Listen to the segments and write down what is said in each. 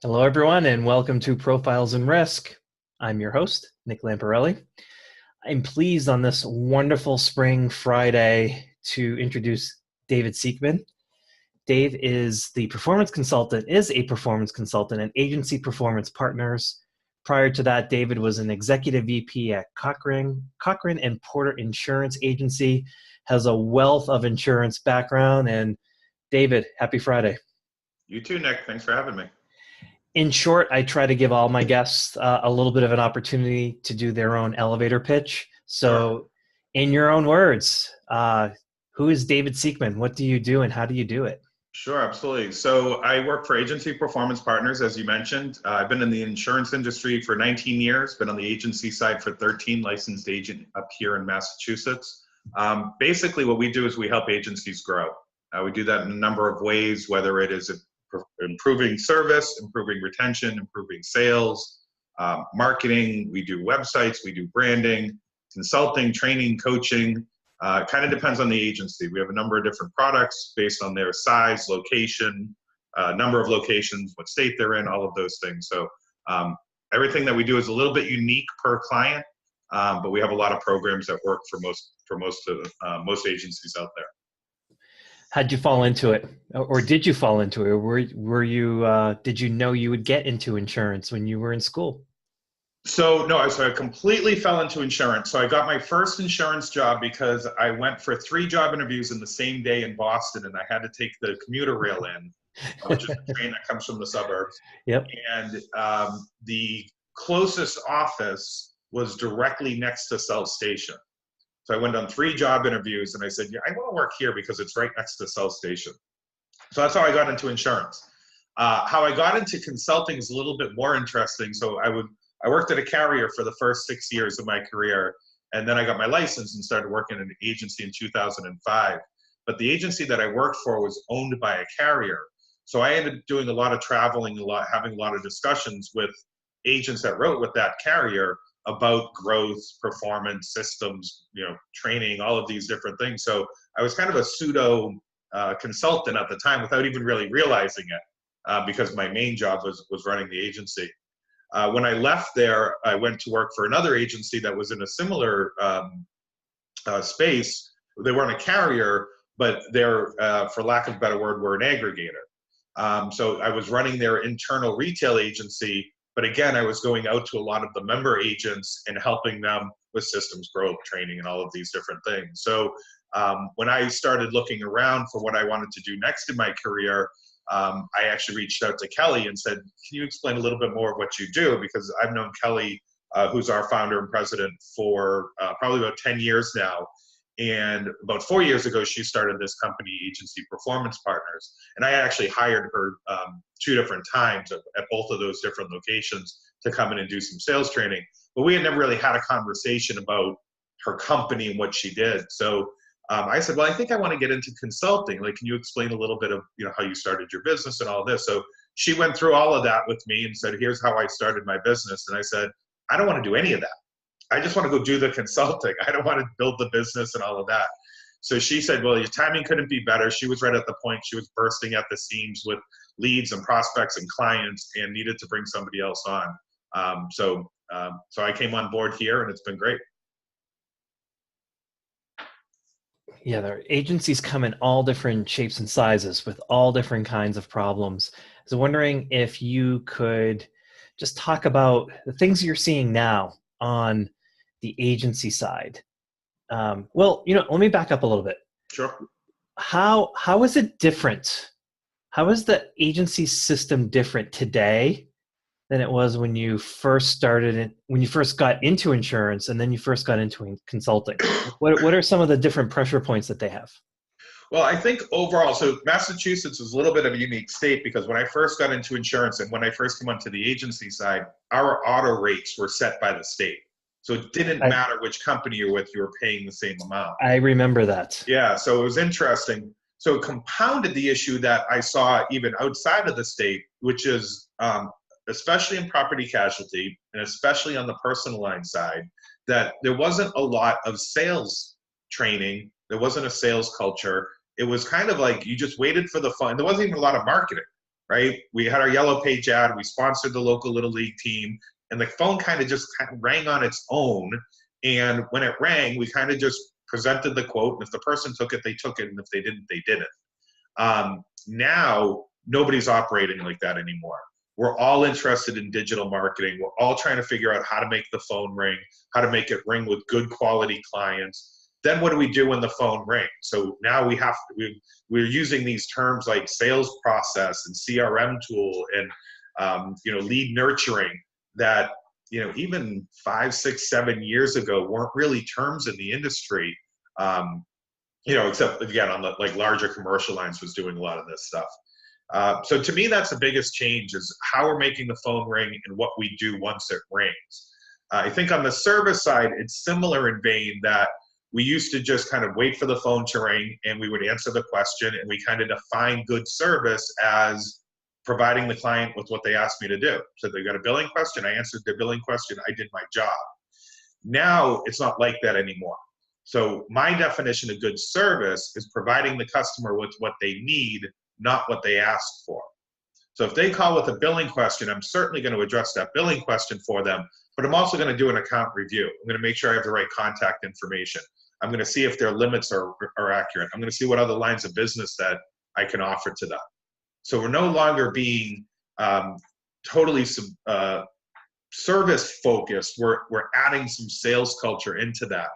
Hello, everyone, and welcome to Profiles in Risk. I'm your host, Nick Lamparelli. I'm pleased on this wonderful spring Friday to introduce David Siekman. Dave is a performance consultant at Agency Performance Partners. Prior to that, David was an executive VP at Cochrane and Porter Insurance Agency, has a wealth of insurance background. And David, happy Friday. You too, Nick. Thanks for having me. In short, I try to give all my guests a little bit of an opportunity to do their own elevator pitch. So, in your own words, who is David Siekman? What do you do and how do you do it? Sure, absolutely. So I work for Agency Performance Partners, as you mentioned. I've been in the insurance industry for 19 years, been on the agency side for 13, licensed agent up here in Massachusetts. Basically, what we do is we help agencies grow. We do that in a number of ways, whether it is improving service, improving retention, improving sales, marketing. We do websites, we do branding, consulting, training, coaching. It kind of depends on the agency. We have a number of different products based on their size, location, number of locations, what state they're in, all of those things. So everything that we do is a little bit unique per client, but we have a lot of programs that work for most agencies out there. How'd you fall into it, or did you fall into it, or were you? Did you know you would get into insurance when you were in school? So I completely fell into insurance. So I got my first insurance job because I went for 3 job interviews in the same day in Boston, and I had to take the commuter rail in, which is a train that comes from the suburbs. Yep. And the closest office was directly next to South Station. So I went on 3 job interviews, and I said, yeah, I want to work here because it's right next to South Station. So that's how I got into insurance. How I got into consulting is a little bit more interesting. So I worked at a carrier for the first 6 years of my career, and then I got my license and started working in an agency in 2005. But the agency that I worked for was owned by a carrier. So I ended up doing a lot of traveling, having a lot of discussions with agents that wrote with that carrier about growth, performance, systems, training, all of these different things. So I was kind of a pseudo consultant at the time without even really realizing it, because my main job was running the agency. When I left there, I went to work for another agency that was in a similar space. They weren't a carrier, but they're, for lack of a better word, were an aggregator. So I was running their internal retail agency, but again, I was going out to a lot of the member agents and helping them with systems growth, training, and all of these different things. So when I started looking around for what I wanted to do next in my career, I actually reached out to Kelly and said, can you explain a little bit more of what you do? Because I've known Kelly, who's our founder and president, for probably about 10 years now. And about 4 years ago, she started this company, Agency Performance Partners. And I actually hired her 2 different times at both of those different locations to come in and do some sales training. But we had never really had a conversation about her company and what she did. So I said, well, I think I want to get into consulting. Like, can you explain a little bit of, how you started your business and all this? So she went through all of that with me and said, here's how I started my business. And I said, I don't want to do any of that. I just want to go do the consulting. I don't want to build the business and all of that. So she said, well, your timing couldn't be better. She was right at the point. She was bursting at the seams with leads and prospects and clients and needed to bring somebody else on. So I came on board here, and it's been great. Yeah, their agencies come in all different shapes and sizes with all different kinds of problems. I was wondering if you could just talk about the things you're seeing now on the agency side. Let me back up a little bit. Sure. How is it different? How is the agency system different today than it was when you first started it, when you first got into insurance and then you first got into consulting? What are some of the different pressure points that they have? Well, I think overall, so Massachusetts is a little bit of a unique state because when I first got into insurance and when I first came onto the agency side, our auto rates were set by the state. So it didn't matter which company you're with, you were paying the same amount. I remember that. Yeah, so it was interesting. So it compounded the issue that I saw even outside of the state, which is especially in property casualty and especially on the personal line side, that there wasn't a lot of sales training. There wasn't a sales culture. It was kind of like you just waited for the fun. There wasn't even a lot of marketing. right? We had our yellow page ad, we sponsored the local Little League team, and the phone kind of just rang on its own. And when it rang, we kind of just presented the quote, and if the person took it, they took it, and if they didn't, they didn't. Now, nobody's operating like that anymore. We're all interested in digital marketing. We're all trying to figure out how to make the phone ring, how to make it ring with good quality clients. Then what do we do when the phone rings? So now we're using these terms like sales process and CRM tool and lead nurturing that even 5, 6, 7 years ago weren't really terms in the industry. Except again on the larger commercial lines was doing a lot of this stuff. So to me, that's the biggest change is how we're making the phone ring and what we do once it rings. I think on the service side, it's similar in vein that we used to just kind of wait for the phone to ring and we would answer the question, and we kind of define good service as providing the client with what they asked me to do. So they got a billing question, I answered their billing question, I did my job. Now it's not like that anymore. So my definition of good service is providing the customer with what they need, not what they asked for. So if they call with a billing question, I'm certainly going to address that billing question for them, but I'm also going to do an account review. I'm going to make sure I have the right contact information. I'm going to see if their limits are accurate. I'm going to see what other lines of business that I can offer to them. So we're no longer being totally service focused. We're adding some sales culture into that.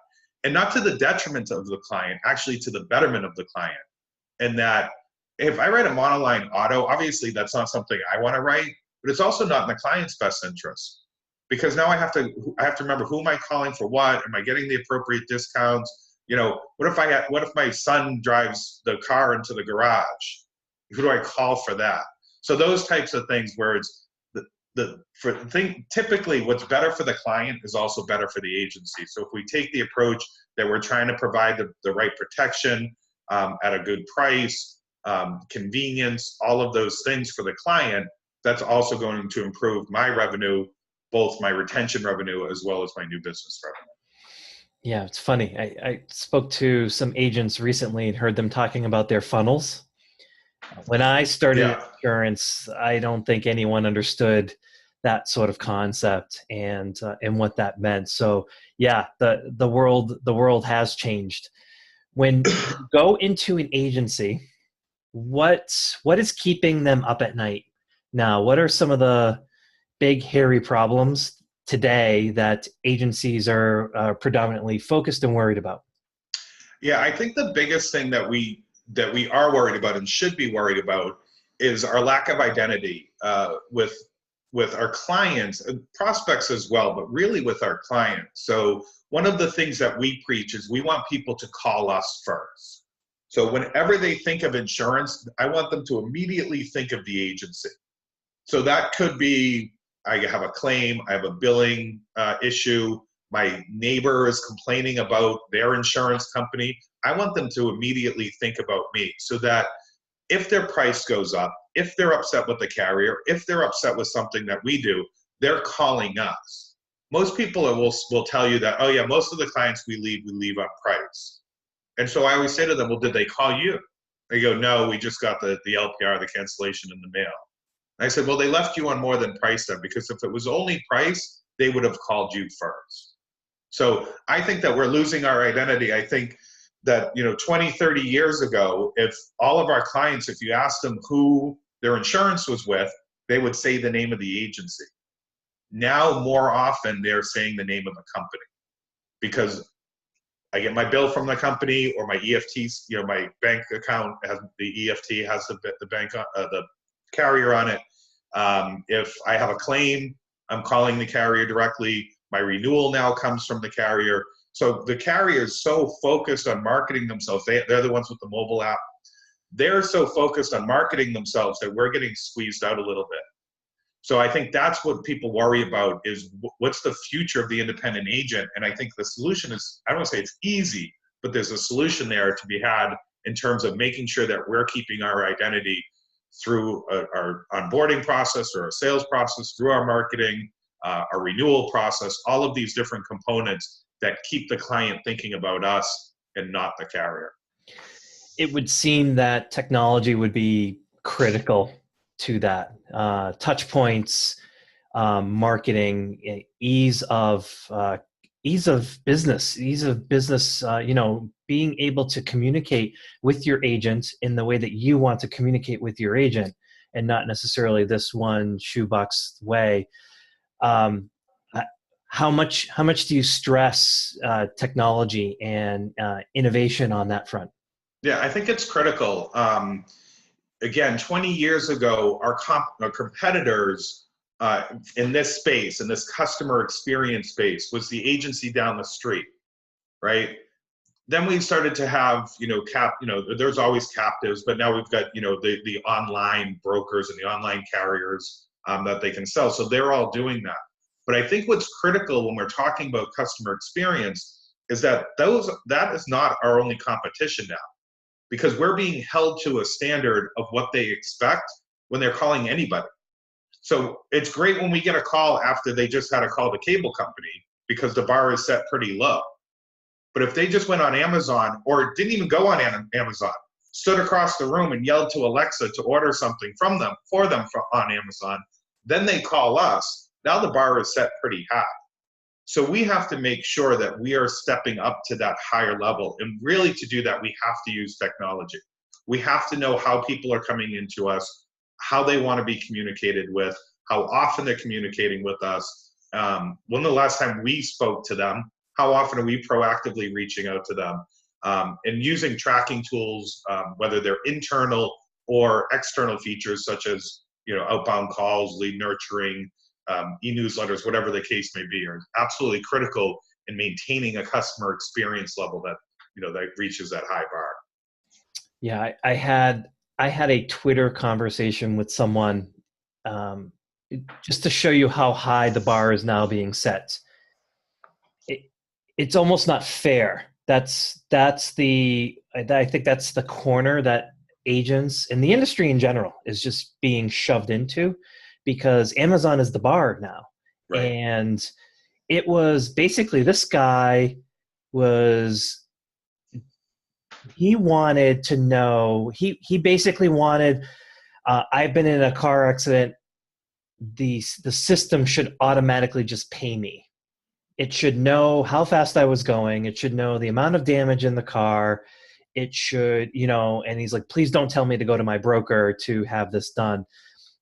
And not to the detriment of the client, actually to the betterment of the client. And that if I write a Monoline Auto, obviously that's not something I want to write, but it's also not in the client's best interest. Because now I have to remember, who am I calling for what? Am I getting the appropriate discounts? What if my son drives the car into the garage? Who do I call for that? So those types of things where it's typically what's better for the client is also better for the agency. So if we take the approach that we're trying to provide the right protection at a good price, convenience, all of those things for the client, that's also going to improve my revenue, both my retention revenue as well as my new business revenue. Yeah, it's funny. I spoke to some agents recently and heard them talking about their funnels. When I started insurance, I don't think anyone understood that sort of concept and what that meant. So yeah, the world has changed. When you go into an agency, what is keeping them up at night now? What are some of the big hairy problems today that agencies are predominantly focused and worried about? Yeah, I think the biggest thing that we are worried about and should be worried about is our lack of identity with our clients and prospects as well, but really with our clients. So one of the things that we preach is we want people to call us first. So whenever they think of insurance, I want them to immediately think of the agency. So that could be, I have a claim, I have a billing issue, my neighbor is complaining about their insurance company. I want them to immediately think about me, so that if their price goes up, if they're upset with the carrier, if they're upset with something that we do, they're calling us. Most people will tell you that, oh yeah, most of the clients we leave on price. And so I always say to them, well, did they call you? They go, no, we just got the LPR, the cancellation in the mail. And I said, well, they left you on more than price then, because if it was only price, they would have called you first. So I think that we're losing our identity. I think that 20, 30 years ago, if all of our clients, if you asked them who their insurance was with, they would say the name of the agency. Now, more often, they're saying the name of the company, because I get my bill from the company, or my EFTs, my bank account has the EFT has the bank the carrier on it. If I have a claim, I'm calling the carrier directly. My renewal now comes from the carrier. So the carrier is so focused on marketing themselves. They're the ones with the mobile app. They're so focused on marketing themselves that we're getting squeezed out a little bit. So I think that's what people worry about, is what's the future of the independent agent? And I think the solution is, I don't want to say it's easy, but there's a solution there to be had in terms of making sure that we're keeping our identity through our onboarding process or our sales process, through our marketing, our renewal process, all of these different components that keep the client thinking about us and not the carrier. It would seem that technology would be critical to that. Touch points, marketing, ease of business, being able to communicate with your agent in the way that you want to communicate with your agent, and not necessarily this one shoebox way. How much do you stress technology and innovation on that front? Yeah, I think it's critical. Again, 20 years ago, our competitors in this space, in this customer experience space, was the agency down the street, right? Then we started to have, there's always captives, but now we've got, the online brokers and the online carriers that they can sell. So they're all doing that. But I think what's critical when we're talking about customer experience is that that is not our only competition now, because we're being held to a standard of what they expect when they're calling anybody. So it's great when we get a call after they just had to call the cable company because the bar is set pretty low. But if they just went on Amazon, or didn't even go on Amazon, stood across the room and yelled to Alexa to order something for them on Amazon, then they call us, now the bar is set pretty high. So we have to make sure that we are stepping up to that higher level. And really to do that, we have to use technology. We have to know how people are coming into us, how they want to be communicated with, how often they're communicating with us, when the last time we spoke to them, how often are we proactively reaching out to them, and using tracking tools, whether they're internal or external features such as outbound calls, lead nurturing, e-newsletters, whatever the case may be, are absolutely critical in maintaining a customer experience level that that reaches that high bar. Yeah, I had a Twitter conversation with someone, just to show you how high the bar is now being set. It's almost not fair. I think that's the corner that agents and the industry in general is just being shoved into, because Amazon is the bar now. Right. And it was basically, this guy he wanted to know, he basically wanted, I've been in a car accident, the system should automatically just pay me. It should know how fast I was going. It should know the amount of damage in the car. It should, and he's like, please don't tell me to go to my broker to have this done.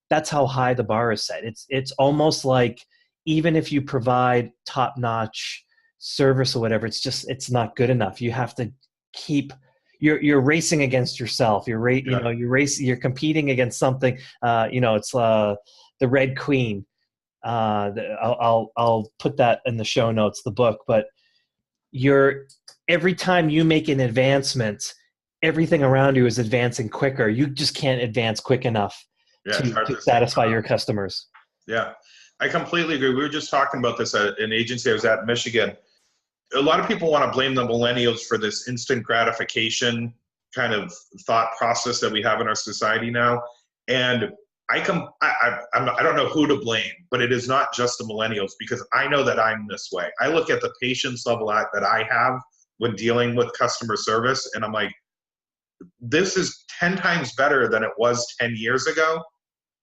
That's how high the bar is set. It's almost like, even if you provide top-notch service or whatever, it's not good enough. You have to keep, you're racing against yourself. You're competing against something. It's the Red Queen. I'll put that in the show notes, the book. But every time you make an advancement, everything around you is advancing quicker. You just can't advance quick enough to satisfy your customers. Yeah, I completely agree. We were just talking about this at an agency I was at in Michigan. A lot of people want to blame the millennials for this instant gratification kind of thought process that we have in our society now. And I don't know who to blame, but it is not just the millennials, because I know that I'm this way. I look at the patience level that I have when dealing with customer service, and I'm like, this is 10 times better than it was 10 years ago,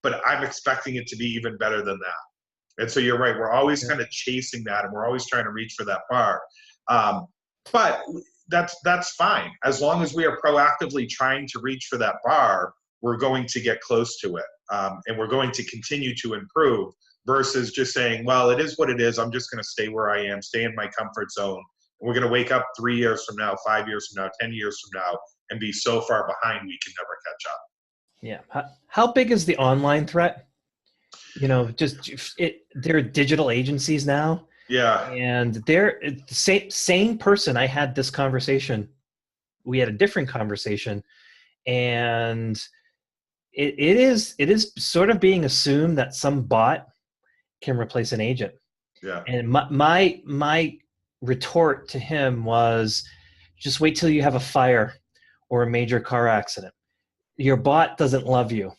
but I'm expecting it to be even better than that. And so you're right. We're always kind of chasing that, and we're always trying to reach for that bar. But that's fine. As long as we are proactively trying to reach for that bar, we're going to get close to it. And we're going to continue to improve, versus just saying, well, it is what it is. I'm just going to stay where I am, stay in my comfort zone. And we're going to wake up 3 years from now, 5 years from now, 10 years from now, and be so far behind we can never catch up. Yeah. How big is the online threat? They're digital agencies now. Yeah. And they're the same person. I had this conversation. We had a different conversation, and it is sort of being assumed that some bot can replace an agent. Yeah. And my retort to him was, just wait till you have a fire or a major car accident. Your bot doesn't love you.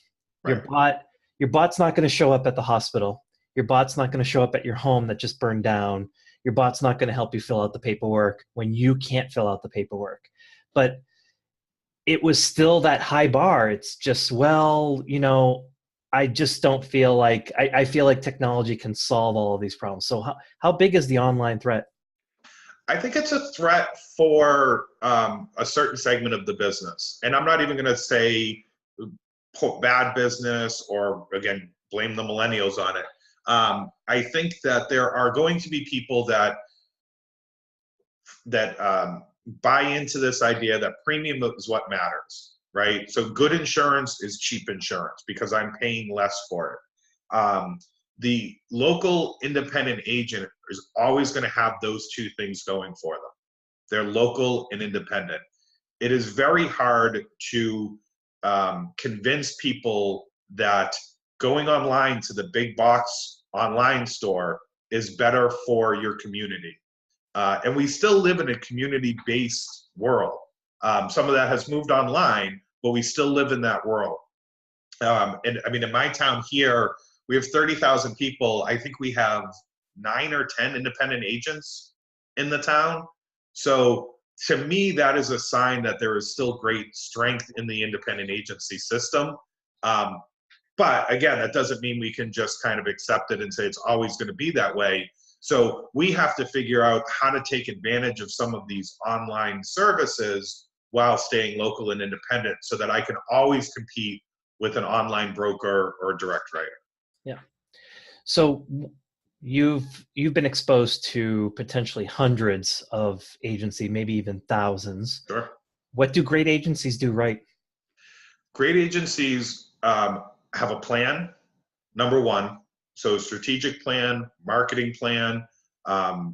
Right. Your bot's not going to show up at the hospital. Your bot's not going to show up at your home that just burned down. Your bot's not going to help you fill out the paperwork when you can't fill out the paperwork. But it was still that high bar. It's just, well, I just don't feel like I feel like technology can solve all of these problems. So how big is the online threat? I think it's a threat for a certain segment of the business. And I'm not even going to say bad business or, again, blame the millennials on it. I think that there are going to be people that buy into this idea that premium is what matters, right? So good insurance is cheap insurance because I'm paying less for it. The local independent agent is always going to have those two things going for them. They're local and independent. It is very hard to convince people that going online to the big box online store is better for your community. And we still live in a community-based world. Some of that has moved online, but we still live in that world. And I mean, in my town here, we have 30,000 people. I think we have 9 or 10 independent agents in the town. So to me, that is a sign that there is still great strength in the independent agency system. But again, that doesn't mean we can just kind of accept it and say it's always going to be that way. So we have to figure out how to take advantage of some of these online services while staying local and independent so that I can always compete with an online broker or direct writer. Yeah. So you've been exposed to potentially hundreds of agency, maybe even thousands. Sure. What do great agencies do right? Great agencies have a plan, number one. So strategic plan, marketing plan,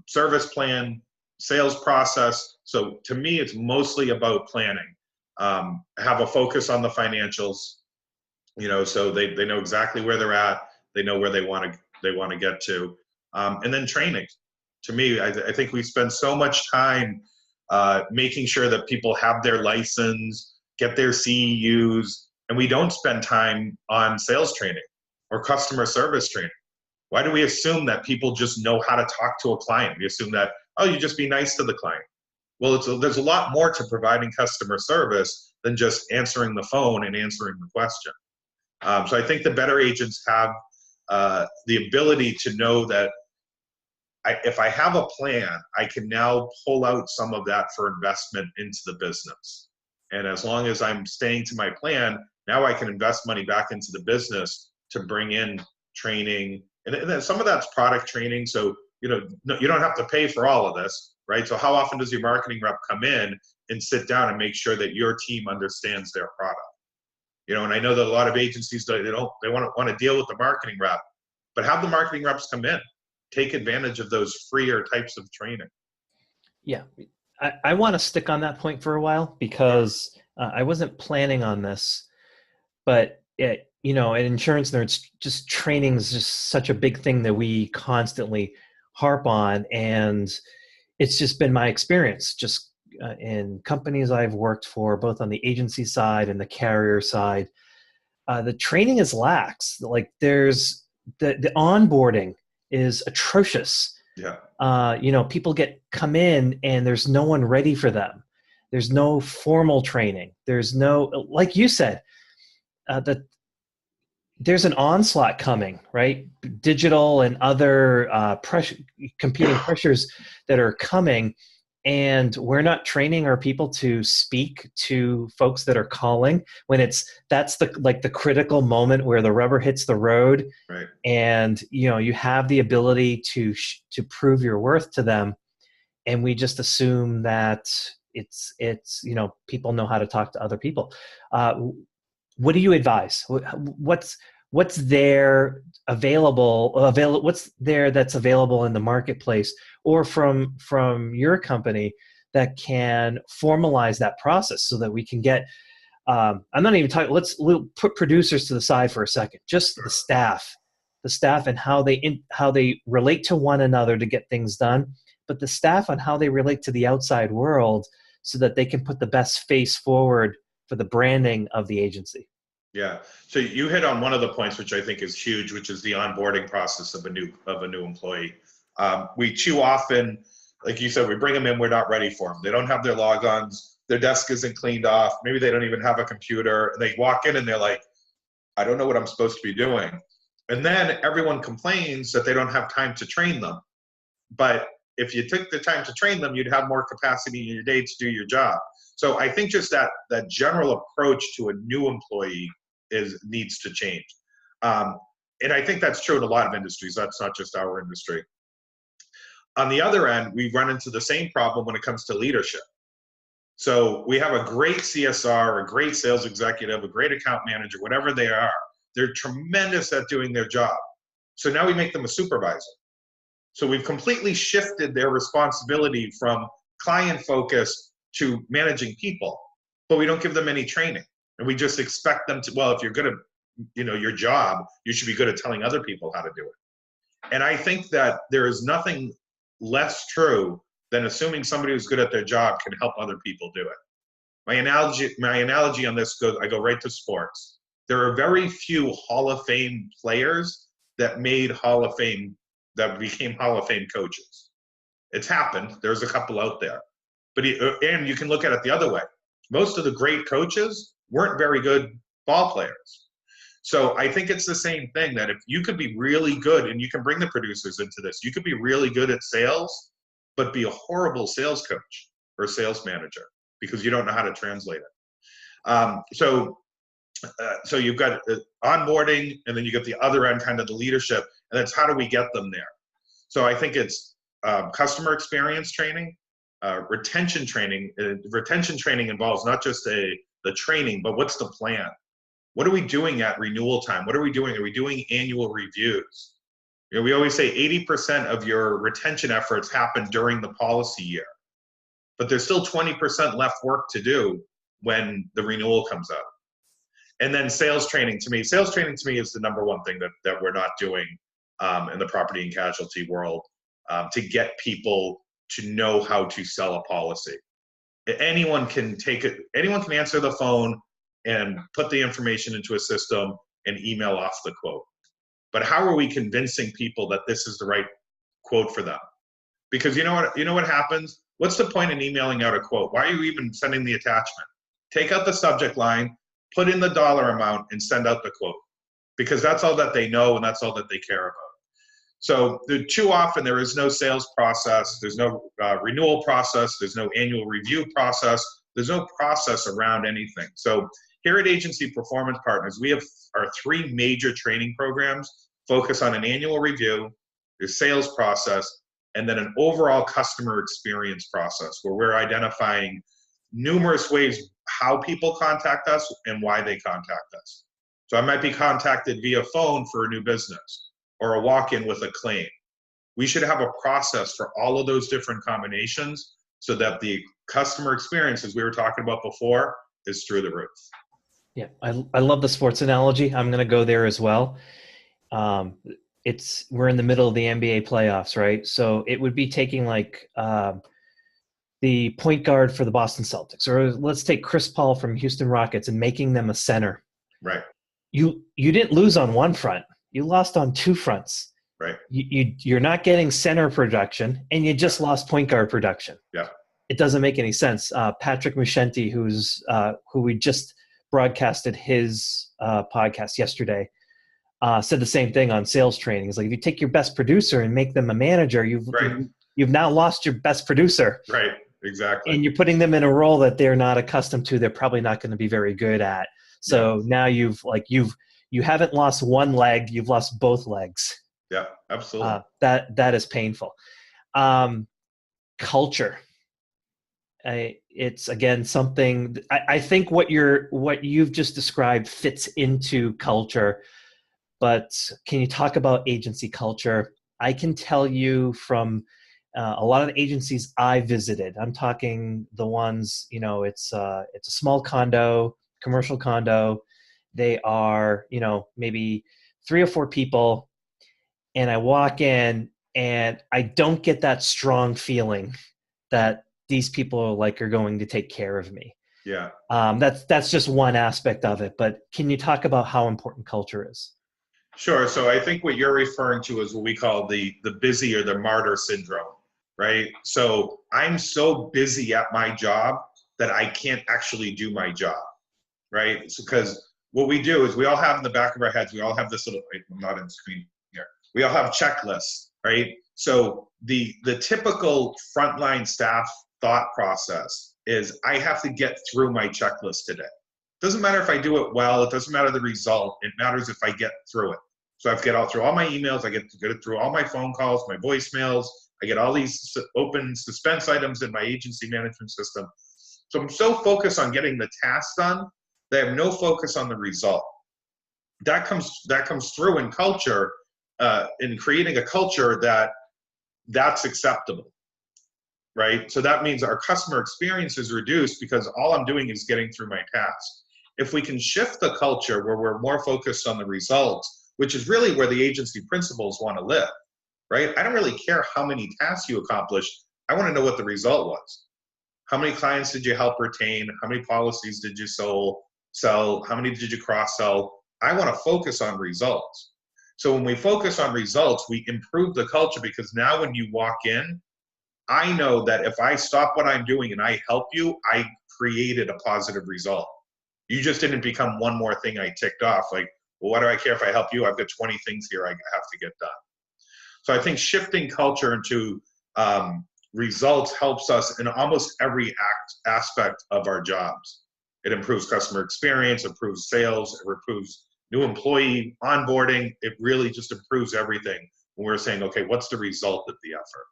service plan, sales process. So to me, it's mostly about planning. Have a focus on the financials, so they know exactly where they're at. They know where they want to get to. And then training. To me, I think we spend so much time making sure that people have their license, get their CEUs, and we don't spend time on sales training or customer service training. Why do we assume that people just know how to talk to a client? We assume that, oh, you just be nice to the client. Well, there's a lot more to providing customer service than just answering the phone and answering the question. So I think the better agents have the ability to know that if I have a plan, I can now pull out some of that for investment into the business. And as long as I'm staying to my plan, now I can invest money back into the business to bring in training. And then some of that's product training. So, you don't have to pay for all of this, right? So how often does your marketing rep come in and sit down and make sure that your team understands their product? And I know that a lot of agencies, they want to deal with the marketing rep, but have the marketing reps come in, take advantage of those freer types of training. Yeah, I want to stick on that point for a while because I wasn't planning on this, but at Insurance Nerds, just training is just such a big thing that we constantly harp on, and it's just been my experience just in companies I've worked for, both on the agency side and the carrier side. The training is lax. Like there's the onboarding is atrocious. Yeah. People come in and there's no one ready for them. There's no formal training. There's no, like you said, there's an onslaught coming, right? Digital and other competing pressures that are coming, and we're not training our people to speak to folks that are calling when that's the critical moment where the rubber hits the road, right? And you have the ability to prove your worth to them, and we just assume that it's people know how to talk to other people. What do you advise? What's there what's there that's available in the marketplace or from your company that can formalize that process so that we can get I'm not even talking, we'll put producers to the side for a second, just the staff and how they relate to one another to get things done, but the staff on how they relate to the outside world so that they can put the best face forward for the branding of the agency. Yeah. So you hit on one of the points, which I think is huge, which is the onboarding process of a new employee. We too often, like you said, we bring them in, we're not ready for them. They don't have their logons, their desk isn't cleaned off, maybe they don't even have a computer. And they walk in and they're like, I don't know what I'm supposed to be doing. And then everyone complains that they don't have time to train them. But if you took the time to train them, you'd have more capacity in your day to do your job. So I think just that general approach to a new employee needs to change. And I think that's true in a lot of industries. That's not just our industry. On the other end, we run into the same problem when it comes to leadership. So we have a great CSR, a great sales executive, a great account manager, whatever they are. They're tremendous at doing their job. So now we make them a supervisor. So we've completely shifted their responsibility from client focus to managing people, but we don't give them any training. And we just expect them to, well, if you're good at your job, you should be good at telling other people how to do it. And I think that there is nothing less true than assuming somebody who's good at their job can help other people do it. My analogy on this I go right to sports. There are very few Hall of Fame players that became Hall of Fame coaches. It's happened. There's a couple out there. And you can look at it the other way. Most of the great coaches weren't very good ball players. So I think it's the same thing, that if you could be really good, and you can bring the producers into this, you could be really good at sales, but be a horrible sales coach or sales manager because you don't know how to translate it. So you've got onboarding, and then you get the other end, kind of the leadership, and that's how do we get them there? So I think it's customer experience training, retention training. Retention training involves not just the training, but what's the plan? What are we doing at renewal time? What are we doing? Are we doing annual reviews? We always say 80% of your retention efforts happen during the policy year, but there's still 20% left work to do when the renewal comes out. And then sales training to me is the number one thing that we're not doing in the property and casualty world to get people to know how to sell a policy. Anyone can answer the phone and put the information into a system and email off the quote. But how are we convincing people that this is the right quote for them? Because you know what happens? What's the point in emailing out a quote? Why are you even sending the attachment? Take out the subject line, put in the dollar amount, and send out the quote. Because that's all that they know, and that's all that they care about. So too often there is no sales process, there's no renewal process, there's no annual review process, there's no process around anything. So here at Agency Performance Partners, we have our 3 major training programs focus on an annual review, your sales process, and then an overall customer experience process where we're identifying numerous ways how people contact us and why they contact us. So I might be contacted via phone for a new business or a walk-in with a claim. We should have a process for all of those different combinations so that the customer experience, as we were talking about before, is through the roof. Yeah, I love the sports analogy. I'm going to go there as well. We're in the middle of the NBA playoffs, right? So it would be taking like the point guard for the Boston Celtics, or let's take Chris Paul from Houston Rockets and making them a center. Right. You didn't lose on one front. You lost on 2 fronts. Right. You're not getting center production, and you just lost point guard production. Yeah. It doesn't make any sense. Patrick Muschietti, who we just broadcasted his podcast yesterday, said the same thing on sales training. It's like if you take your best producer and make them a manager, you've now lost your best producer. Right. Exactly. And you're putting them in a role that they're not accustomed to. They're probably not going to be very good at. So now you haven't lost one leg, you've lost both legs. Yeah, absolutely. That is painful. Culture. It's again something I think what you've just described fits into culture. But can you talk about agency culture? I can tell you from a lot of the agencies I visited. I'm talking the ones, it's a small condo, commercial condo. They are, maybe 3 or 4 people, and I walk in and I don't get that strong feeling that these people are going to take care of me. Yeah. That's just one aspect of it. But can you talk about how important culture is? Sure. So I think what you're referring to is what we call the busy or the martyr syndrome, right? So I'm so busy at my job that I can't actually do my job, right? Because what we do is we all have in the back of our heads, we all have this little, I'm not on screen here. We all have checklists, right? So the typical frontline staff thought process is I have to get through my checklist today. Doesn't matter if I do it well, it doesn't matter the result, it matters if I get through it. So I have to get through all my emails, I get to get through all my phone calls, my voicemails, I get all these open suspense items in my agency management system. So I'm so focused on getting the task done that I have no focus on the result. That comes through in culture, in creating a culture that's acceptable, right? So that means our customer experience is reduced because all I'm doing is getting through my task. If we can shift the culture where we're more focused on the results, which is really where the agency principals want to live, right? I don't really care how many tasks you accomplished. I want to know what the result was. How many clients did you help retain? How many policies did you sell? How many did you cross-sell? I want to focus on results. So when we focus on results, we improve the culture because now when you walk in, I know that if I stop what I'm doing and I help you, I created a positive result. You just didn't become one more thing I ticked off. Like, well, why do I care if I help you? I've got 20 things here I have to get done. So I think shifting culture into results helps us in almost every aspect of our jobs. It improves customer experience, improves sales, it improves new employee onboarding. It really just improves everything when we're saying, okay, what's the result of the effort?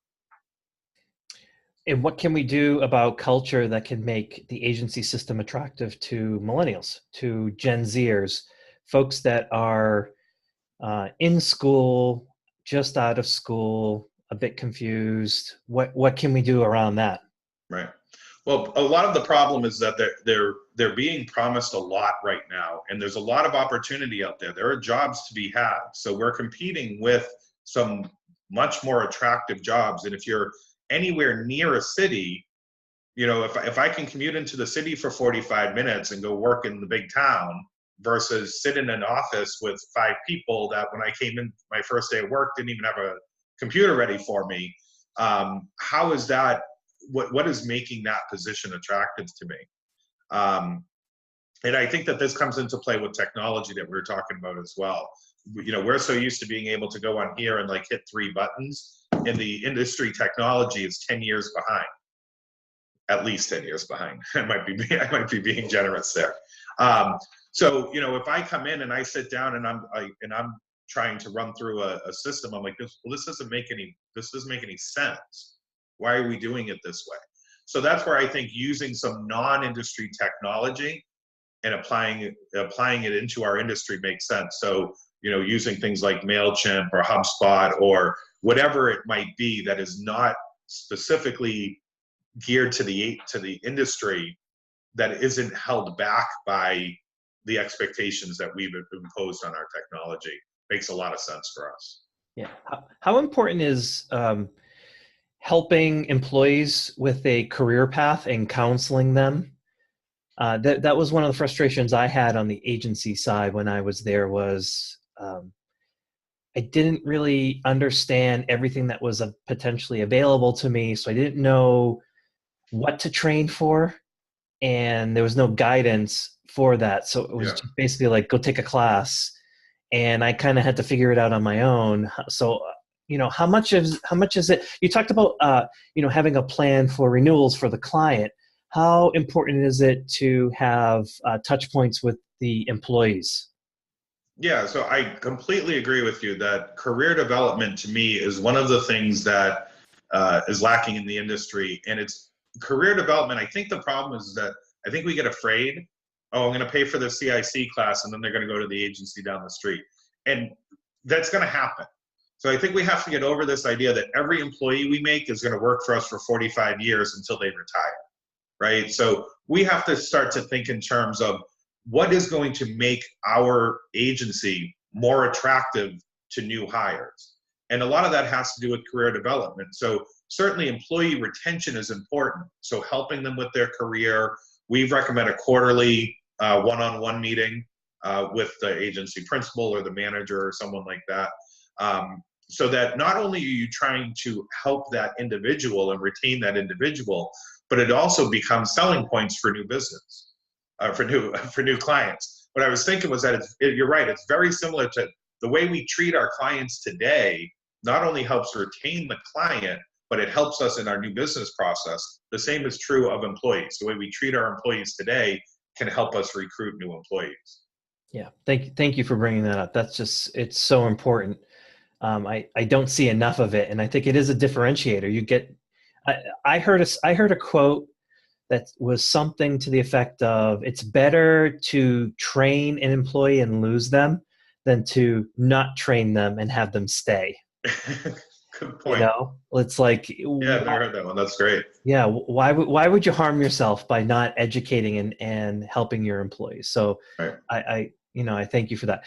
And what can we do about culture that can make the agency system attractive to millennials, to Gen Zers, folks that are in school, just out of school, a bit confused? What can we do around that? Right. Well, a lot of the problem is that they're being promised a lot right now, and there's a lot of opportunity out there. There are jobs to be had. So we're competing with some much more attractive jobs. And if you're anywhere near a city, you know, if I can commute into the city for 45 minutes and go work in the big town versus sit in an office with 5 people that when I came in my first day of work didn't even have a computer ready for me, how is that, what is making that position attractive to me? And I think that this comes into play with technology that we were talking about as well. You know, we're so used to being able to go on here and like hit 3 buttons, and the industry technology is 10 years behind, at least 10 years behind. I might be being generous there. So, you know, if I come in and I sit down and I'm trying to run through a system, I'm like, this doesn't make any sense. Why are we doing it this way? So that's where I think using some non-industry technology and applying it into our industry makes sense. So, you know, using things like MailChimp or HubSpot or whatever it might be that is not specifically geared to the industry, that isn't held back by the expectations that we've imposed on our technology, makes a lot of sense for us. Yeah. How important is helping employees with a career path and counseling them? That was one of the frustrations I had on the agency side when I was there was I didn't really understand everything that was potentially available to me. So I didn't know what to train for, and there was no guidance for that. So it was just basically like, go take a class, and I kind of had to figure it out on my own. So, you know, how much is it? You talked about, you know, having a plan for renewals for the client. How important is it to have touch points with the employees? Yeah, so I completely agree with you that career development to me is one of the things that is lacking in the industry. And it's career development. I think the problem is that I think we get afraid. Oh, I'm going to pay for the CIC class, and then they're going to go to the agency down the street. And that's going to happen. So I think we have to get over this idea that every employee we make is going to work for us for 45 years until they retire, right? So we have to start to think in terms of what is going to make our agency more attractive to new hires. And a lot of that has to do with career development. So certainly employee retention is important. So helping them with their career, we recommend a quarterly one-on-one meeting with the agency principal or the manager or someone like that. So that not only are you trying to help that individual and retain that individual, but it also becomes selling points for new business, for new clients. what I was thinking was that you're right. It's very similar to the way we treat our clients today. Not only helps retain the client, but it helps us in our new business process. The same is true of employees. The way we treat our employees today can help us recruit new employees. Yeah, thank you for bringing that up. That's just, it's so important. I don't see enough of it, and I think it is a differentiator. You get, I heard a quote that was something to the effect of, it's better to train an employee and lose them than to not train them and have them stay. Good You point. know, it's like, Yeah, I've never heard that one. That's great. yeah, why would you harm yourself by not educating and helping your employees? So Right. I thank you for that.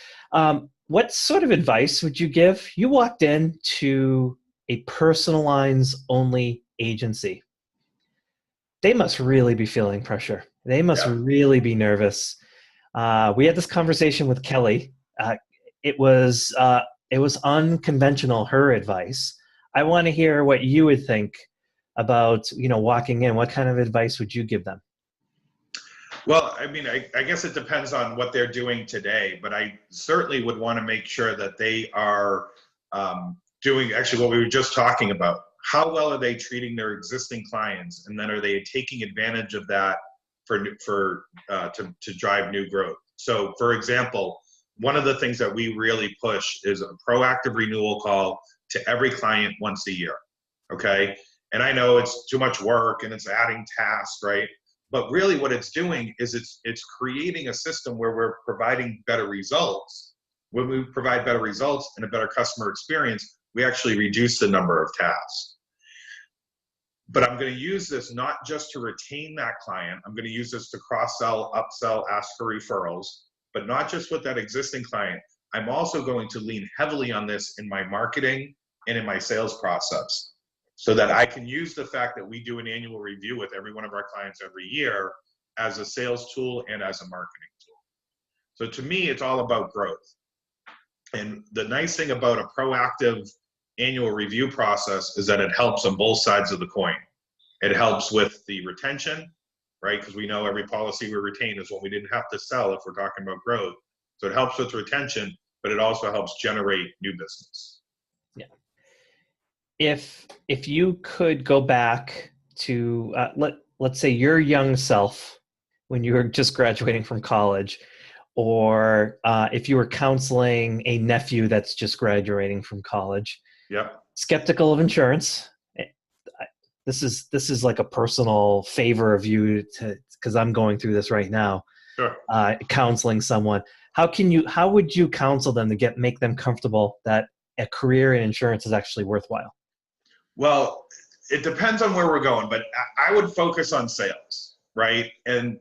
What sort of advice would you give? You walked into a personal lines only agency. They must really be feeling pressure. They must Yeah. really be nervous. We had this conversation with Kelly. It was unconventional, her advice. I want to hear what you would think about, walking in. What kind of advice would you give them? Well, I mean, I guess it depends on what they're doing today, but I certainly would want to make sure that they are doing actually what we were just talking about. How well are they treating their existing clients, and then are they taking advantage of that to drive new growth? So, for example, one of the things that we really push is a proactive renewal call to every client once a year. Okay, and I know it's too much work and it's adding tasks, right? But really what it's doing is it's creating a system where we're providing better results. When we provide better results and a better customer experience, we actually reduce the number of tasks. But I'm going to use this not just to retain that client. I'm going to use this to cross-sell, upsell, ask for referrals, but not just with that existing client. I'm also going to lean heavily on this in my marketing and in my sales process, so that I can use the fact that we do an annual review with every one of our clients every year as a sales tool and as a marketing tool. So to me, it's all about growth. And the nice thing about a proactive annual review process is that it helps on both sides of the coin. It helps with the retention, right? Because we know every policy we retain is what we didn't have to sell if we're talking about growth. So it helps with retention, but it also helps generate new business. Yeah. If you could go back to let's say your young self when you were just graduating from college, or if you were counseling a nephew that's just graduating from college, Yep. skeptical of insurance. This is like a personal favor of you because I'm going through this right now. Sure. Counseling someone, how would you counsel them to make them comfortable that a career in insurance is actually worthwhile? Well, it depends on where we're going, but I would focus on sales, right? And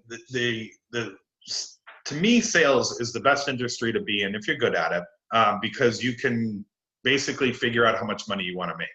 to me, sales is the best industry to be in if you're good at it, because you can basically figure out how much money you want to make,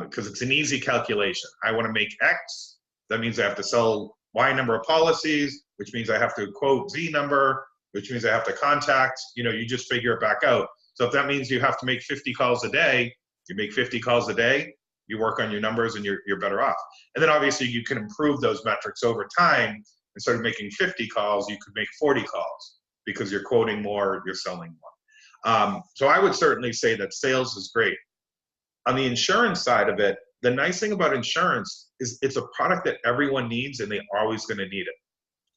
because it's an easy calculation. I want to make X. That means I have to sell Y number of policies, which means I have to quote Z number, which means I have to contact. You just figure it back out. So if that means you have to make 50 calls a day, you make 50 calls a day, you work on your numbers, and you're better off. And then obviously you can improve those metrics over time. Instead of making 50 calls, you could make 40 calls because you're quoting more, you're selling more. So I would certainly say that sales is great. On the insurance side of it, the nice thing about insurance is it's a product that everyone needs and they're always going to need it.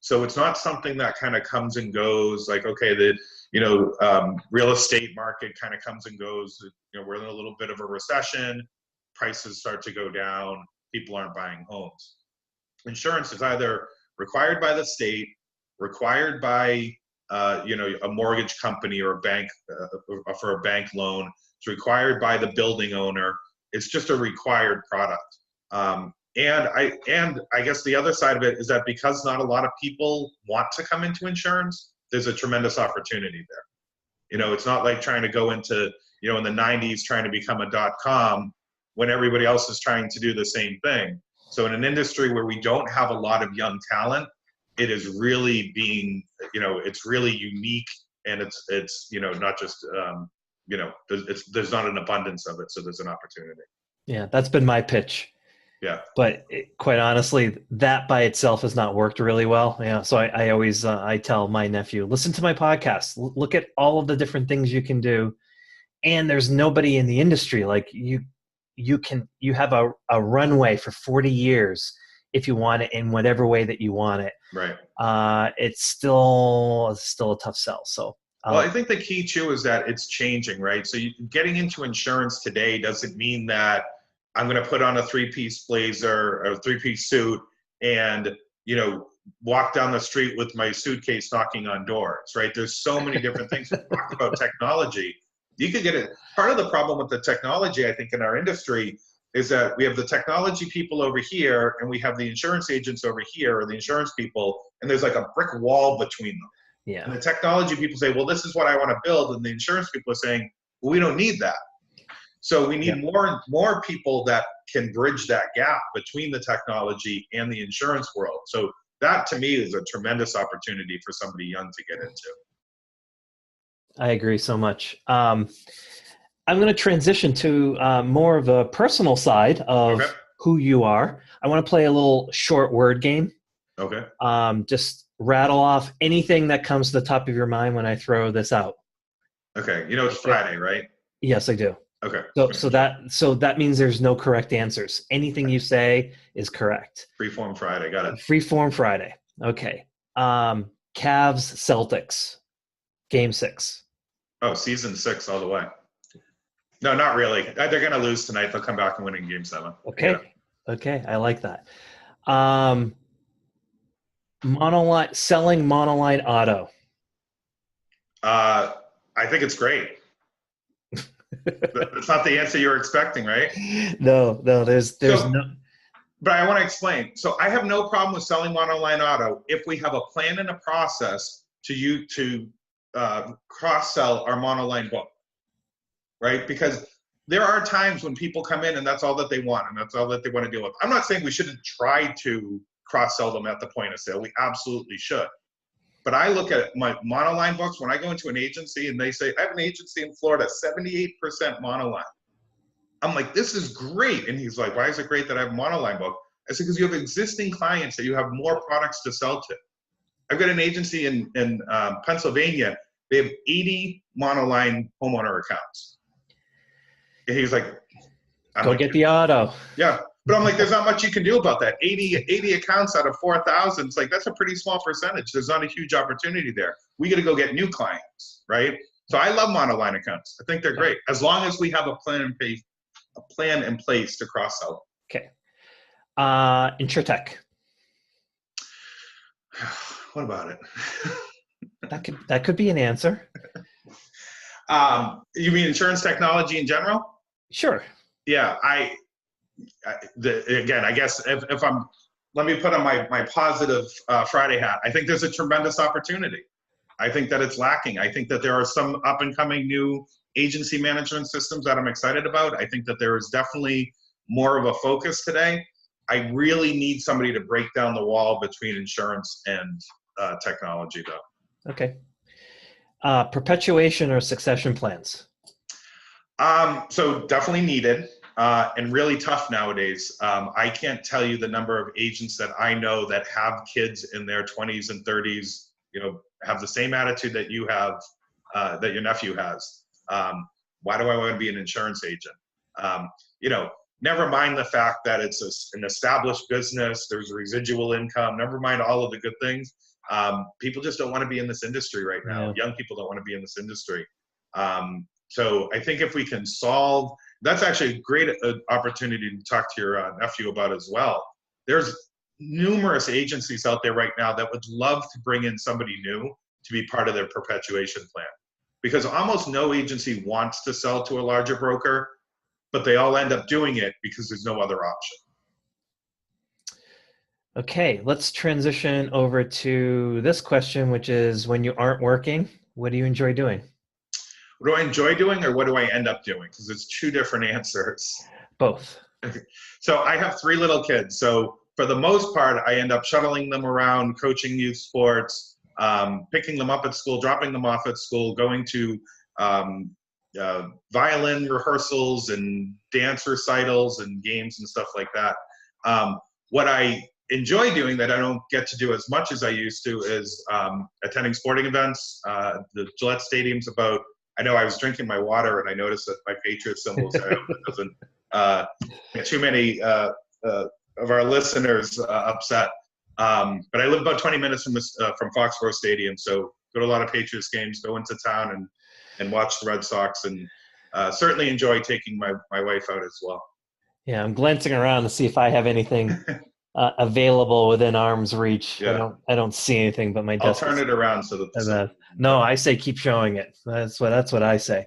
So it's not something that kind of comes and goes, like, okay, the real estate market kind of comes and goes. We're in a little bit of a recession, prices start to go down, people aren't buying homes. Insurance is either required by the state, required by a mortgage company or a bank for a bank loan. It's required by the building owner. It's just a required product. And I guess the other side of it is that because not a lot of people want to come into insurance, there's a tremendous opportunity there. It's not like trying to go into, in the 90s, trying to become a .com when everybody else is trying to do the same thing. So in an industry where we don't have a lot of young talent, it is really being, it's really unique, and it's not just, there's not an abundance of it. So there's an opportunity. Yeah, that's been my pitch. Yeah. But quite honestly, that by itself has not worked really well. Yeah, so I always I tell my nephew, listen to my podcast, look at all of the different things you can do, and there's nobody in the industry like you have a runway for 40 years if you want it in whatever way that you want it. Right. It's still a tough sell. So Well, I think the key too is that it's changing, right? So getting into insurance today doesn't mean that I'm going to put on a three-piece blazer or a three-piece suit and, walk down the street with my suitcase knocking on doors, right? There's so many different things. We talked about technology. You could get it. Part of the problem with the technology, I think, in our industry is that we have the technology people over here and we have the insurance agents over here, or the insurance people, and there's like a brick wall between them. yeah, And the technology people say, well, this is what I want to build. And the insurance people are saying, well, we don't need that. So we need more people that can bridge that gap between the technology and the insurance world. So that to me is a tremendous opportunity for somebody young to get into. I agree so much. I'm going to transition to more of a personal side of Okay. who you are. I want to play a little short word game. Okay. Just rattle off anything that comes to the top of your mind when I throw this out. Okay. It's Friday, right? Yes, I do. Okay. So that means there's no correct answers. Anything you say is correct. Freeform Friday. Got it. Freeform Friday. Okay. Cavs Celtics Game 6. Oh, season 6 all the way. No, not really. They're going to lose tonight. They'll come back and win in game 7. Okay. Okay. I like that. Selling Monoline Auto. I think it's great. That's not the answer you're expecting, right? No, there's no. But I want to explain. So I have no problem with selling Monoline Auto if we have a plan and a process to cross-sell our Monoline book, right? Because there are times when people come in and that's all that they want and that's all that they want to deal with. I'm not saying we shouldn't try to cross-sell them at the point of sale. We absolutely should. But I look at my Monoline books when I go into an agency and they say, I have an agency in Florida, 78% Monoline. I'm like, this is great. And he's like, why is it great that I have a Monoline book? I said, because you have existing clients that you have more products to sell to. I've got an agency in Pennsylvania. They have 80 Monoline homeowner accounts. And he's like, Go get the auto. Yeah. But I'm like, there's not much you can do about that. 80 accounts out of 4,000. It's like, that's a pretty small percentage. There's not a huge opportunity there. We got to go get new clients, right? So I love Monoline accounts. I think they're great. As long as we have a plan in place to cross-sell. Okay. InsurTech. What about it? That could be an answer. You mean insurance technology in general? Sure. Yeah, again, I guess if let me put on my positive Friday hat. I think there's a tremendous opportunity. I think that it's lacking. I think that there are some up and coming new agency management systems that I'm excited about. I think that there is definitely more of a focus today. I really need somebody to break down the wall between insurance and technology, though. Okay. Perpetuation or succession plans? So definitely needed. And really tough nowadays. I can't tell you the number of agents that I know that have kids in their 20s and 30s, have the same attitude that you have, that your nephew has. Why do I want to be an insurance agent? Never mind the fact that it's an established business, there's residual income, never mind all of the good things. People just don't want to be in this industry right now. Yeah. Young people don't want to be in this industry. So I think if we can solve, that's actually a great opportunity to talk to your nephew about as well. There's numerous agencies out there right now that would love to bring in somebody new to be part of their perpetuation plan. Because almost no agency wants to sell to a larger broker, but they all end up doing it because there's no other option. Okay, let's transition over to this question, which is when you aren't working, what do you enjoy doing? What do I enjoy doing or what do I end up doing? Because it's two different answers. Both. So I have 3 little kids. So for the most part, I end up shuttling them around, coaching youth sports, picking them up at school, dropping them off at school, going to violin rehearsals and dance recitals and games and stuff like that. What I enjoy doing that I don't get to do as much as I used to is attending sporting events. The Gillette Stadium's about, I know I was drinking my water and I noticed that my Patriot symbols, I hope it doesn't get too many of our listeners upset. But I live about 20 minutes from Foxborough Stadium, so go to a lot of Patriots games, go into town and watch the Red Sox, and certainly enjoy taking my wife out as well. Yeah, I'm glancing around to see if I have anything available within arm's reach. Yeah. I don't see anything, but my I'll desk turn it around so that no, I say keep showing it. That's what I say.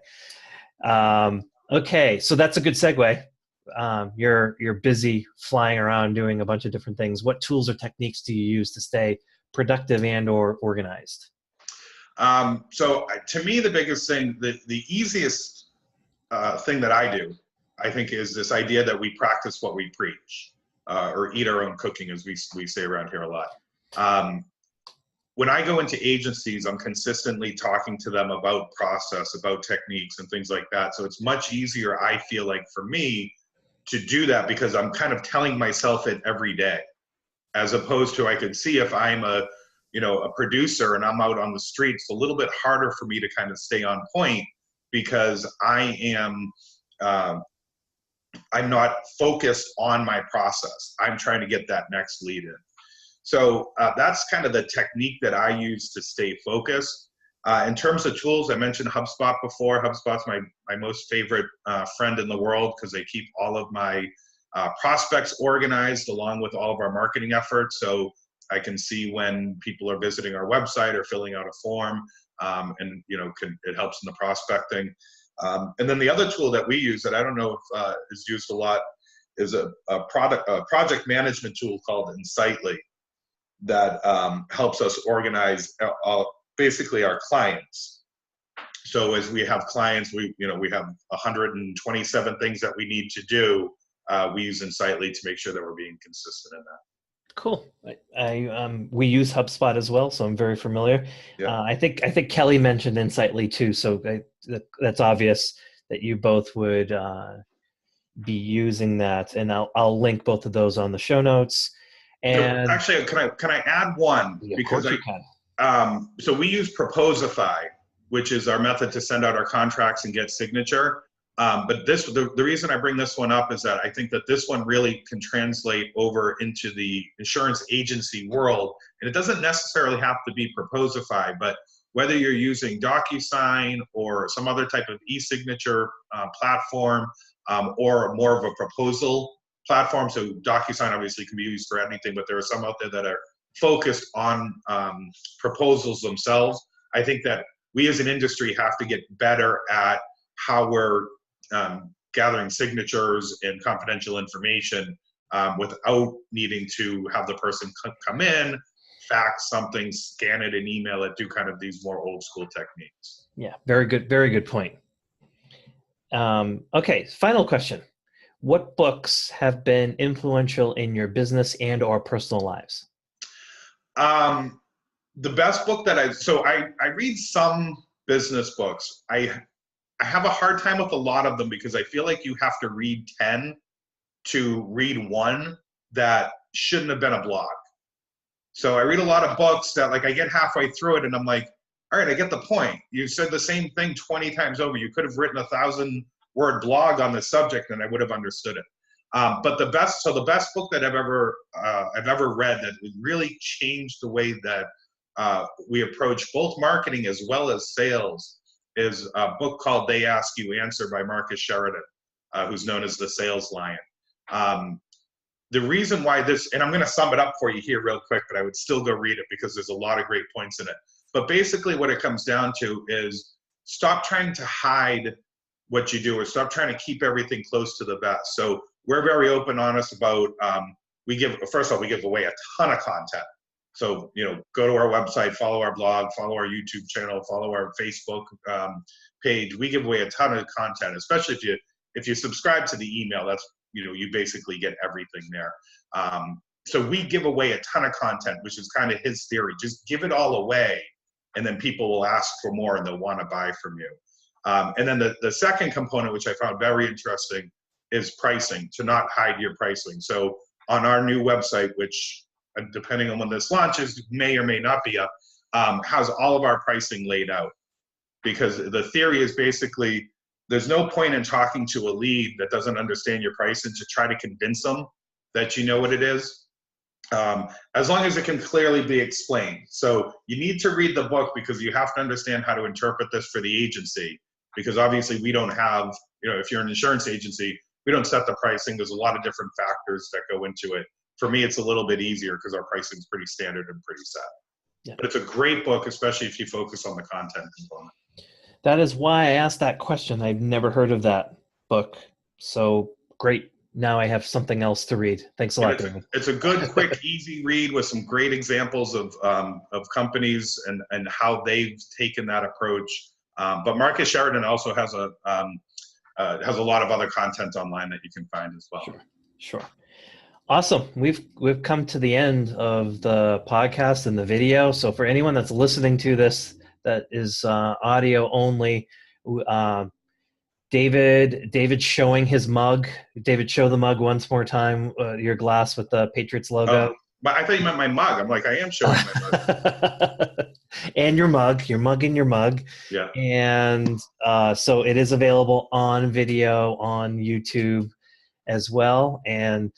Okay, so that's a good segue. You're busy flying around doing a bunch of different things. What tools or techniques do you use to stay productive and or organized? So to me, the biggest thing, the easiest thing that I do, I think, is this idea that we practice what we preach, or eat our own cooking, as we say around here a lot. When I go into agencies, I'm consistently talking to them about process, about techniques and things like that. So it's much easier, I feel like, for me to do that because I'm kind of telling myself it every day, as opposed to I could see if I'm a producer and I'm out on the street, it's a little bit harder for me to kind of stay on point because I'm not focused on my process. I'm trying to get that next lead in. So that's kind of the technique that I use to stay focused. In terms of tools, I mentioned HubSpot before. HubSpot's my most favorite friend in the world because they keep all of my prospects organized along with all of our marketing efforts. So I can see when people are visiting our website or filling out a form, and it helps in the prospecting. And then the other tool that we use that I don't know if is used a lot is a project management tool called Insightly that helps us organize basically our clients. So as we have clients, we have 127 things that we need to do. We use Insightly to make sure that we're being consistent in that. Cool. We use HubSpot as well, so I'm very familiar. Yeah. I think Kelly mentioned Insightly too, so that's obvious that you both would be using that, and I'll link both of those on the show notes. And so actually, can I add one? Yeah, because of course you can. So we use Proposify, which is our method to send out our contracts and get signature. But the reason I bring this one up is that I think that this one really can translate over into the insurance agency world. And it doesn't necessarily have to be Proposify, but whether you're using DocuSign or some other type of e-signature platform, or more of a proposal platform. So DocuSign obviously can be used for anything, but there are some out there that are focused on proposals themselves. I think that we as an industry have to get better at how we're gathering signatures and confidential information without needing to have the person come in, fax something, scan it, and email it, do kind of these more old school techniques. Yeah, very good point. Okay, final question. What books have been influential in your business and or personal lives? The best book that I read some business books. I have a hard time with a lot of them because I feel like you have to read 10 to read one that shouldn't have been a blog. So I read a lot of books that I get halfway through it and I'm like, all right, I get the point. You said the same thing 20 times over. You could have written a 1,000-word blog on the subject and I would have understood it. But the best book that I've ever read that really changed the way that we approach both marketing as well as sales is a book called They Ask You Answer by Marcus Sheridan, who's known as the Sales Lion. The reason why and I'm going to sum it up for you here real quick, but I would still go read it because there's a lot of great points in it. But basically what it comes down to is stop trying to hide what you do or stop trying to keep everything close to the vest. So we're very open, honest about, first of all, we give away a ton of content. So, go to our website, follow our blog, follow our YouTube channel, follow our Facebook page. We give away a ton of content, especially if you subscribe to the email. That's, you basically get everything there. So we give away a ton of content, which is kind of his theory. Just give it all away, and then people will ask for more and they'll want to buy from you. And then the second component, which I found very interesting, is pricing, to not hide your pricing. So on our new website, which depending on when this launches, may or may not be up, has all of our pricing laid out. Because the theory is basically, there's no point in talking to a lead that doesn't understand your price and to try to convince them that you know what it is, as long as it can clearly be explained. So you need to read the book because you have to understand how to interpret this for the agency. Because obviously we don't have, if you're an insurance agency, we don't set the pricing. There's a lot of different factors that go into it. For me, it's a little bit easier because our pricing is pretty standard and pretty set. Yeah. But it's a great book, especially if you focus on the content component. That is why I asked that question. I've never heard of that book. So great. Now I have something else to read. Thanks a lot, David. It's a good, quick, easy read with some great examples of companies and how they've taken that approach. But Marcus Sheridan also has a lot of other content online that you can find as well. Sure. Awesome. We've come to the end of the podcast and the video. So for anyone that's listening to this that is audio only, David showing his mug. David, show the mug once more time, your glass with the Patriots logo. Oh, but I thought you meant my mug. I'm like, I am showing my mug. And your mug and your mug. Yeah. And so it is available on video on YouTube as well. And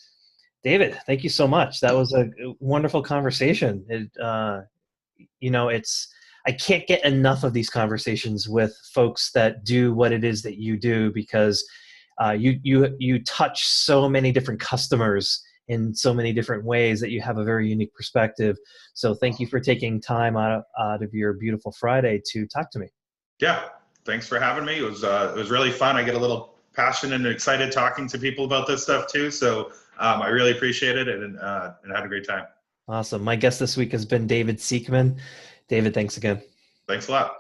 David, thank you so much. That was a wonderful conversation. I can't get enough of these conversations with folks that do what it is that you do, because you touch so many different customers in so many different ways that you have a very unique perspective. So thank you for taking time out of your beautiful Friday to talk to me. Yeah, thanks for having me. It was really fun. I get a little passionate and excited talking to people about this stuff too. So I really appreciate it and had a great time. Awesome. My guest this week has been David Siekman. David, thanks again. Thanks a lot.